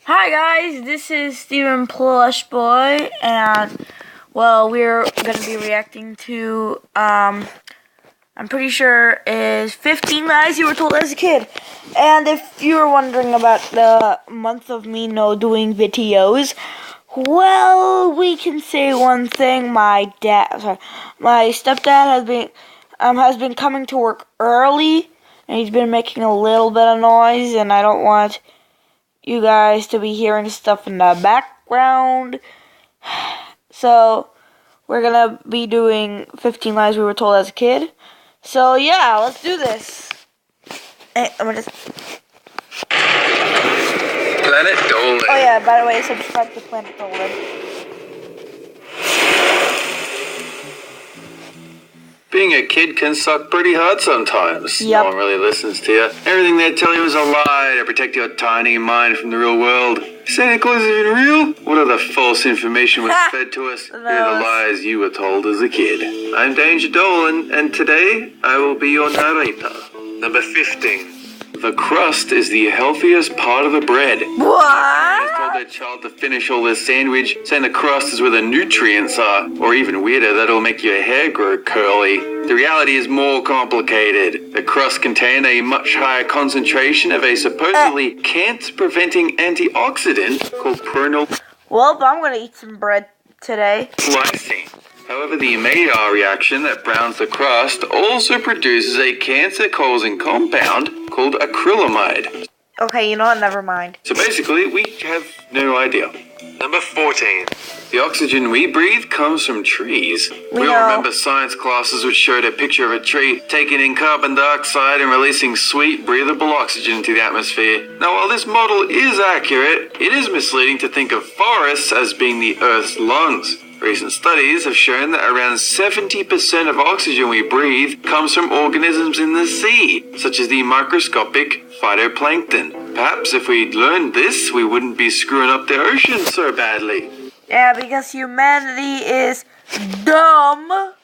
Hi guys, this is Steven Plushboy, and we're gonna be reacting to I'm pretty sure is 15 lies you were told as a kid. And if you were wondering about the month of me doing videos, well, we can say one thing: my stepdad has been coming to work early, and he's been making a little bit of noise, and I don't want you guys to be hearing stuff in the background. So we're gonna be doing 15 lies we were told as a kid. So yeah, let's do this. Hey, I'm gonna Planet Dolan. Oh yeah, by the way, subscribe to Planet Dolan. Being a kid can suck pretty hard sometimes. Yep. No one really listens to you. Everything they tell you is a lie to protect your tiny mind from the real world. Santa Claus is even real? What other false information was fed to us? Here are the lies you were told as a kid. I'm Danger Dolan, and today I will be your narrator. Number 15. The crust is the healthiest part of the bread. What? Told their child to finish all their sandwich, saying the crust is where the nutrients are, or even weirder, that'll make your hair grow curly. The reality is more complicated. The crust contains a much higher concentration of a supposedly cancer-preventing antioxidant called perennial Well, I'm gonna eat some bread today. glycine. However, the Maillard reaction that browns the crust also produces a cancer-causing compound called acrylamide. Okay, you know what? Never mind. So basically, we have no idea. Number 14. The oxygen we breathe comes from trees. We all remember science classes which showed a picture of a tree taking in carbon dioxide and releasing sweet, breathable oxygen into the atmosphere. Now, while this model is accurate, it is misleading to think of forests as being the Earth's lungs. Recent studies have shown that around 70% of oxygen we breathe comes from organisms in the sea, such as the microscopic phytoplankton. Perhaps if we'd learned this, we wouldn't be screwing up the ocean so badly. Yeah, because humanity is dumb.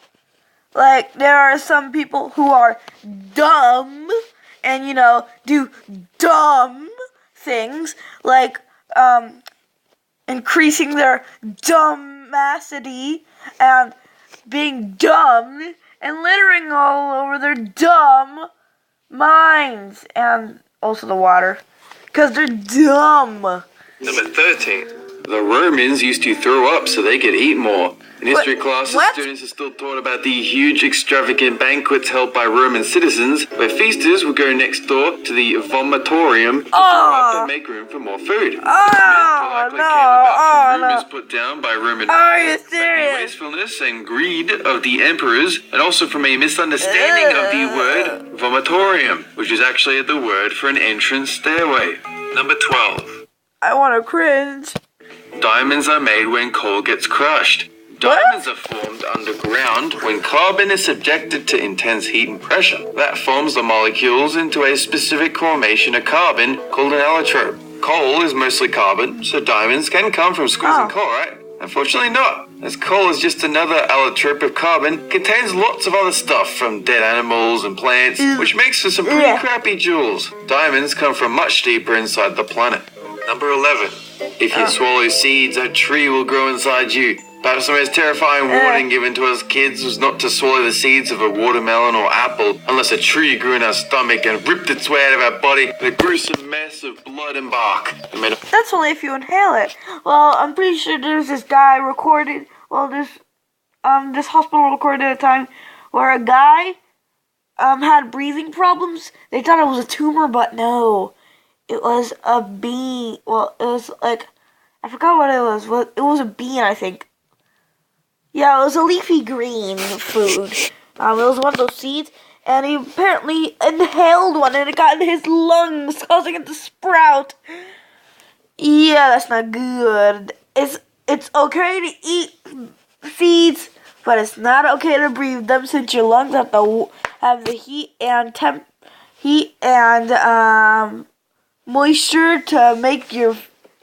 Like, there are some people who are dumb and, do dumb things, like, increasing their dumbacity and being dumb and littering all over their dumb minds, and also the water, because they're dumb. Number 13. The Romans used to throw up so they could eat more. In history classes, students are still taught about the huge extravagant banquets held by Roman citizens, where feasters would go next door to the vomitorium to throw up and make room for more food. Rumors put down by Roman wastefulness and greed of the emperors, and also from a misunderstanding of the word vomitorium, which is actually the word for an entrance stairway. Number 12. I want to cringe. Diamonds are made when coal gets crushed. Diamonds are formed underground when carbon is subjected to intense heat and pressure. That forms the molecules into a specific formation of carbon called an allotrope. Coal is mostly carbon, so diamonds can come from squeezing coal, right? Unfortunately not, as coal is just another allotrope of carbon, contains lots of other stuff from dead animals and plants, which makes for some pretty crappy jewels. Diamonds come from much deeper inside the planet. Number 11. If you swallow seeds, a tree will grow inside you. Perhaps the most terrifying warning given to us kids was not to swallow the seeds of a watermelon or apple unless a tree grew in our stomach and ripped its way out of our body in a gruesome mess of blood and bark. That's only if you inhale it. Well, I'm pretty sure there's this guy recorded, this hospital recorded at a time where a guy had breathing problems. They thought it was a tumor, but no. It was a bean. Well, it was like, I forgot what it was. It was a bean, I think. Yeah, it was a leafy green food. It was one of those seeds, and he apparently inhaled one, and it got in his lungs, causing it to sprout. Yeah, that's not good. It's okay to eat seeds, but it's not okay to breathe them, since your lungs have the heat and moisture to make your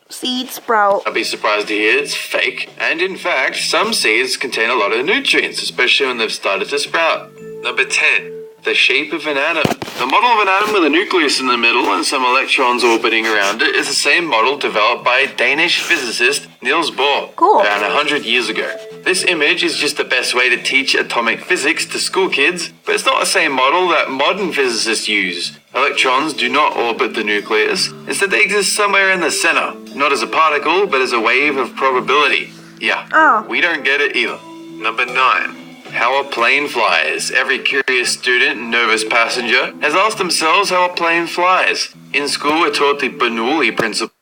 seed sprout. I'd be surprised to hear it's fake. And in fact, some seeds contain a lot of nutrients, especially when they've started to sprout. Number 10. The shape of an atom. The model of an atom with a nucleus in the middle and some electrons orbiting around it is the same model developed by Danish physicist Niels Bohr Cool. around 100 years ago. This image is just the best way to teach atomic physics to school kids, but it's not the same model that modern physicists use. Electrons do not orbit the nucleus. Instead, they exist somewhere in the center, not as a particle, but as a wave of probability. Yeah, we don't get it either. Number 9. How a plane flies. Every curious student and nervous passenger has asked themselves how a plane flies. In school, we're taught the Bernoulli principle.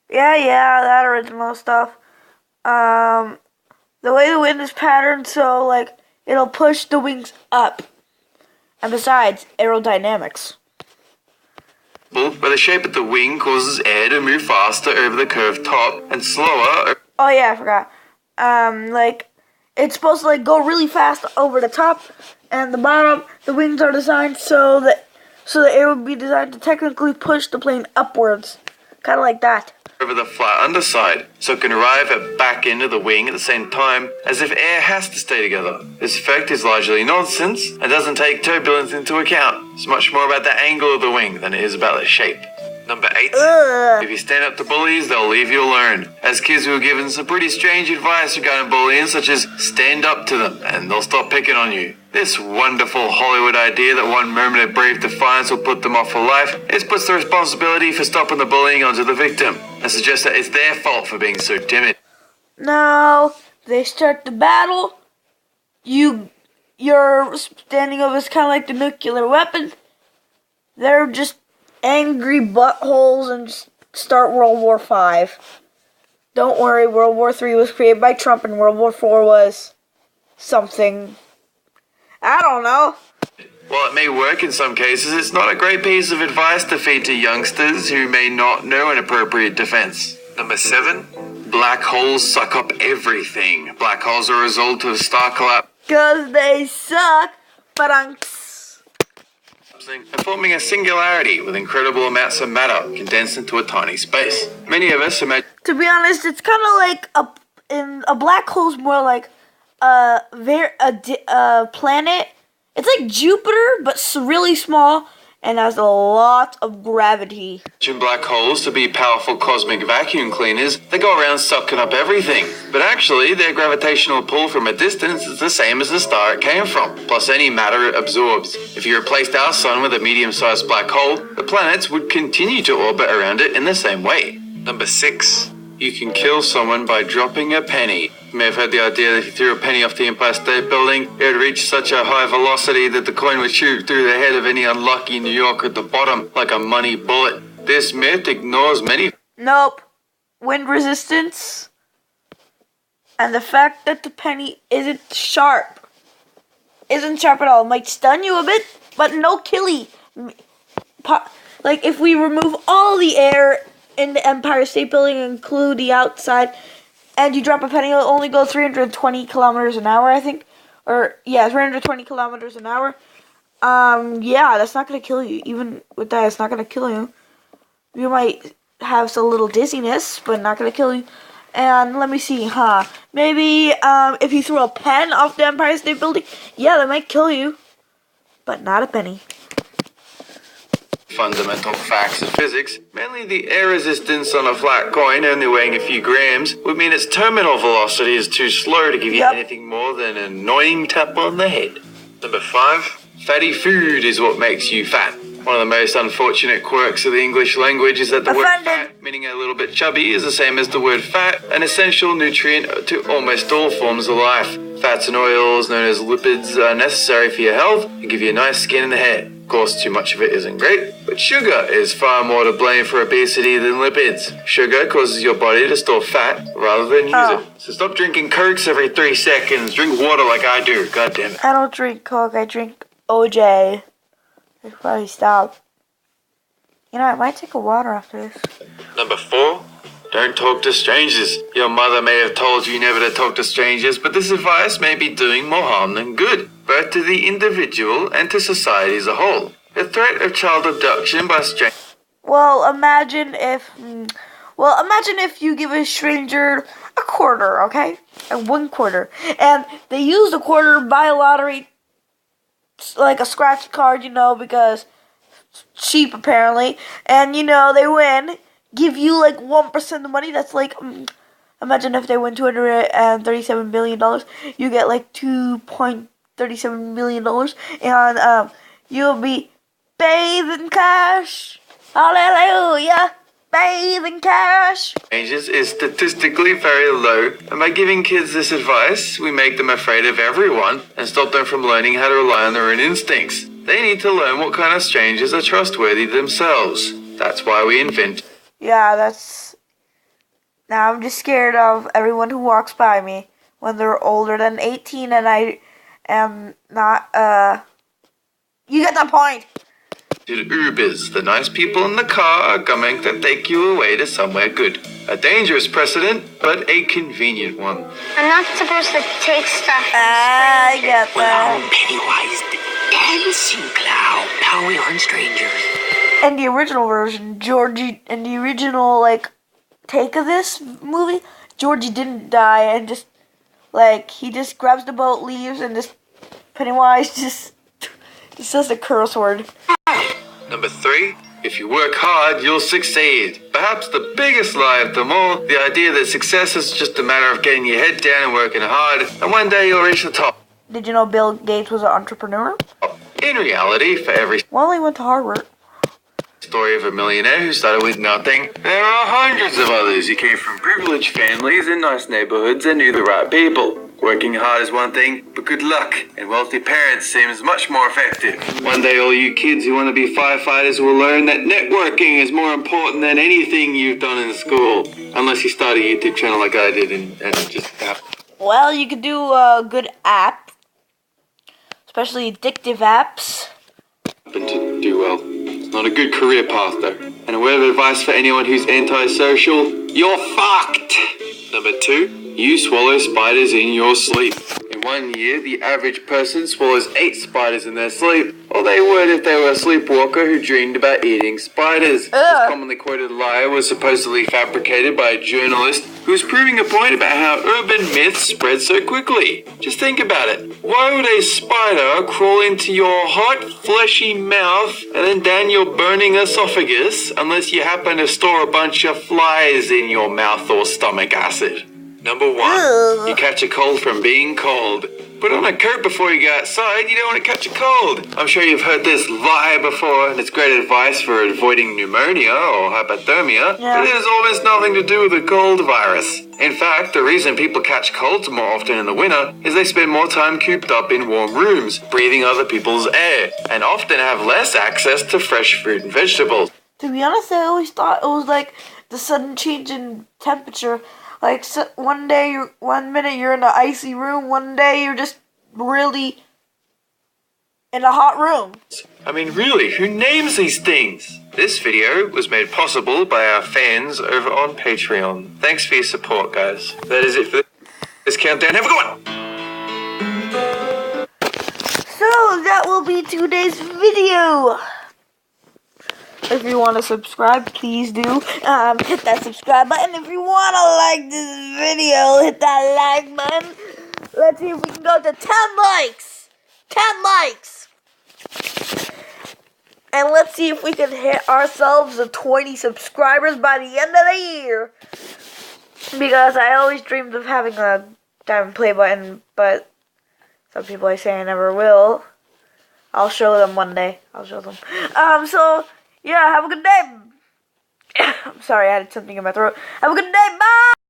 Yeah, that original stuff. The way the wind is patterned, so like it'll push the wings up. And besides, aerodynamics. Where the shape of the wing causes air to move faster over the curved top and slower. Oh yeah, I forgot. Like it's supposed to like go really fast over the top and the bottom. The wings are designed so that air would be designed to technically push the plane upwards, kind of like that. Over the flat underside, so it can arrive at back end of the wing at the same time, as if air has to stay together. This effect is largely nonsense and doesn't take turbulence into account. It's much more about the angle of the wing than it is about the shape. Number 8. If you stand up to bullies, they'll leave you alone. As kids, we were given some pretty strange advice regarding bullying, such as stand up to them and they'll stop picking on you. This wonderful Hollywood idea that one moment of brave defiance will put them off for life, it puts the responsibility for stopping the bullying onto the victim and suggests that it's their fault for being so timid. No, they start the battle. You're standing over as kind of like the nuclear weapon. They're just angry buttholes and just start World War V. Don't worry, World War III was created by Trump and World War IV was something. I don't know. While it may work in some cases, it's not a great piece of advice to feed to youngsters who may not know an appropriate defense. Number 7. Black holes suck up everything. Black holes are a result of star collapse. 'Cause they suck. Ba-dunks. And forming a singularity with incredible amounts of matter condensed into a tiny space. Many of us imagine. To be honest, it's kind of like a black hole's more like a planet. It's like Jupiter, but really small and has a lot of gravity. Black holes to be powerful cosmic vacuum cleaners that go around sucking up everything. But actually, their gravitational pull from a distance is the same as the star it came from, plus any matter it absorbs. If you replaced our sun with a medium-sized black hole, the planets would continue to orbit around it in the same way. Number 6. You can kill someone by dropping a penny. You may have heard the idea that if you threw a penny off the Empire State Building, it would reach such a high velocity that the coin would shoot through the head of any unlucky New Yorker at the bottom like a money bullet. This myth ignores many. Nope. Wind resistance. And the fact that the penny isn't sharp. Isn't sharp at all. It might stun you a bit, but no killy. Like if we remove all the air in the Empire State Building, include the outside, and you drop a penny, it'll only go 320 kilometers an hour, I think. 320 kilometers an hour. Yeah, that's not going to kill you. Even with that, it's not going to kill you. You might have some little dizziness, but not going to kill you. And let me see, maybe, if you throw a pen off the Empire State Building, yeah, that might kill you. But not a penny. Fundamental facts of physics, mainly the air resistance on a flat coin only weighing a few grams, would mean its terminal velocity is too slow to give you anything more than an annoying tap on the head. Number 5. Fatty food is what makes you fat. One of the most unfortunate quirks of the English language is that the word fat, meaning a little bit chubby, is the same as the word fat, an essential nutrient to almost all forms of life. Fats and oils, known as lipids, are necessary for your health and give you a nice skin and hair. Of course, too much of it isn't great, but sugar is far more to blame for obesity than lipids. Sugar causes your body to store fat rather than use it. So stop drinking Cokes every 3 seconds. Drink water like I do. God damn it. I don't drink Coke. I drink OJ. I should probably stop. You know, I might take a water after this. Number 4. Don't talk to strangers. Your mother may have told you never to talk to strangers, but this advice may be doing more harm than good, both to the individual and to society as a whole. The threat of child abduction by strangers. Well, imagine if you give a stranger a quarter, okay? And 1 quarter. And they use the quarter, buy a lottery, like a scratch card, because cheap apparently, and they win, give you like 1% of the money. That's like, imagine if they win $237 billion, you get like $2.37 million, and you'll be bathed in cash. Hallelujah, bathed in cash. Changes is statistically very low, and by giving kids this advice, we make them afraid of everyone and stop them from learning how to rely on their own instincts. They need to learn what kind of strangers are trustworthy themselves. That's why we invent. Yeah, now I'm just scared of everyone who walks by me when they're older than 18 and I am not, you get the point. Ubers, the nice people in the car are coming to take you away to somewhere good. A dangerous precedent, but a convenient one. I'm not supposed to take stuff. I get Well, that. Pennywise the dancing clown. Now we aren't strangers. In the original version, in the original, like, take of this movie, Georgie didn't die and just, like, he just grabs the boat, leaves, and just, Pennywise just says the curse word. Number 3, if you work hard, you'll succeed. Perhaps the biggest lie of them all, the idea that success is just a matter of getting your head down and working hard, and one day you'll reach the top. Did you know Bill Gates was an entrepreneur? In reality, for every Well, he went to Harvard. story of a millionaire who started with nothing, there are hundreds of others who came from privileged families in nice neighborhoods and knew the right people. Working hard is one thing, but good luck and wealthy parents seems much more effective. One day all you kids who want to be firefighters will learn that networking is more important than anything you've done in school. Unless you start a YouTube channel like I did and just Well, you could do a good app, especially addictive apps. happen to do well. It's not a good career path though. And a word of advice for anyone who's antisocial, you're fucked! Number 2, you swallow spiders in your sleep. In 1 year, the average person swallows 8 spiders in their sleep, or they would if they were a sleepwalker who dreamed about eating spiders. This commonly quoted lie was supposedly fabricated by a journalist who was proving a point about how urban myths spread so quickly. Just think about it. Why would a spider crawl into your hot, fleshy mouth and then down your burning esophagus unless you happen to store a bunch of flies in your mouth or stomach acid? Number 1, you catch a cold from being cold. Put on a coat before you go outside, you don't want to catch a cold. I'm sure you've heard this lie before, and it's great advice for avoiding pneumonia or hypothermia, but it has almost nothing to do with the cold virus. In fact, the reason people catch colds more often in the winter is they spend more time cooped up in warm rooms, breathing other people's air, and often have less access to fresh fruit and vegetables. To be honest, I always thought it was like the sudden change in temperature. Like, so one minute you're in an icy room, one day you're just really in a hot room. I mean, really, who names these things? This video was made possible by our fans over on Patreon. Thanks for your support, guys. That is it for this countdown. Have a good one! So, that will be today's video. If you want to subscribe, please do. Hit that subscribe button. If you want to like this video, hit that like button. Let's see if we can go to 10 likes. 10 likes. And let's see if we can hit ourselves to 20 subscribers by the end of the year. Because I always dreamed of having a diamond play button, but some people I say I never will. I'll show them one day. I'll show them. So... yeah, have a good day. I'm sorry, I had something in my throat. Have a good day. Bye.